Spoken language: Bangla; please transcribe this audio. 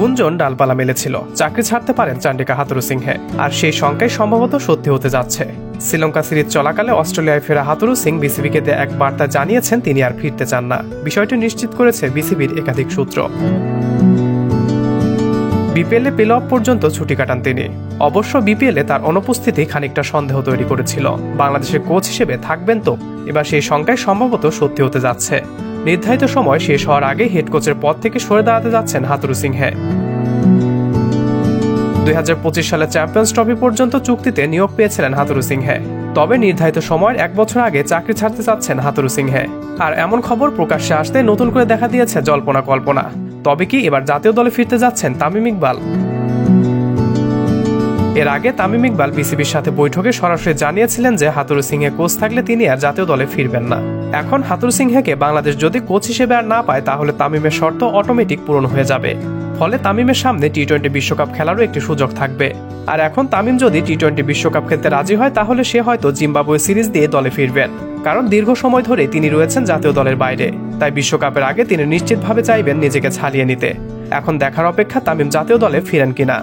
গুঞ্জন ডালপালা মেলেছিল, চাকরি ছাড়তে পারেন চান্ডিকা হাথুরুসিংহে, আর সেই শঙ্কাই সম্ভবত সত্যি হতে যাচ্ছে। শ্রীলঙ্কা সিরিজ চলাকালে অস্ট্রেলিয়ায় ফেরা হাথুরুসিং বিসিবিকে দেয়া এক বার্তা জানিয়েছেন তিনি আর ফিরতে চান না। বিষয়টি নিশ্চিত করেছে বিসিবির একাধিক সূত্র। বিপিএলে প্লে অফ পর্যন্ত ছুটি কাটান তিনি। অবশ্য বিপিএলে তার অনুপস্থিতি খানিকটা সন্দেহ তৈরি করেছিল। বাংলাদেশের কোচ হিসেবে থাকবেন তো? এবার সেই সংখ্যায় সম্ভবত সত্যি হতে যাচ্ছে। নির্ধারিত সময় শেষ হওয়ার আগে হেড কোচের পদ থেকে সরে দাঁড়াতে যাচ্ছেন হাথুরুসিংহে। 2025 সালে চ্যাম্পিয়ন্স ট্রফি পর্যন্ত চুক্তিতে নিয়োগ পেয়েছিলেন হাথুরুসিংহে। তবে নির্ধারিত সময়ের 1 বছর আগে চাকরি ছাড়তে চাচ্ছেন হাথুরুসিংহে। আর এমন খবর প্রকাশ্যে আসতে নতুন করে দেখা দিয়েছে জল্পনা কল্পনা। তবে কি এবার জাতীয় দলে ফিরতে যাচ্ছেন তামিম ইকবাল? এর আগে তামিম ইকবাল বিসিবির সাথে বৈঠকে সরাসরি জানিয়েছিলেন যে হাথুরুসিংহে কোচ থাকলে তিনি আর জাতীয় দলে ফিরবেন না। এখন হাথুরুসিংহেকে বাংলাদেশ যদি কোচ হিসেবে আর না পায়, তাহলে তামিমের শর্ত অটোমেটিক পূরণ হয়ে যাবে। ফলে তামিমের সামনে টি-20 বিশ্বকাপ খেলারও একটি সুযোগ থাকবে। আর এখন তামিম যদি টি-20 বিশ্বকাপ খেলতে রাজি হয়, তাহলে সে হয়তো জিম্বাবুয়ে সিরিজ দিয়ে দলে ফিরবেন। কারণ দীর্ঘ সময় ধরে তিনি রয়েছেন জাতীয় দলের বাইরে। তাই বিশ্বকাপের আগে তিনি নিশ্চিতভাবে চাইবেন নিজেকে ছাড়িয়ে নিতে। এখন দেখার অপেক্ষা তামিম জাতীয় দলে ফিরেন কিনা।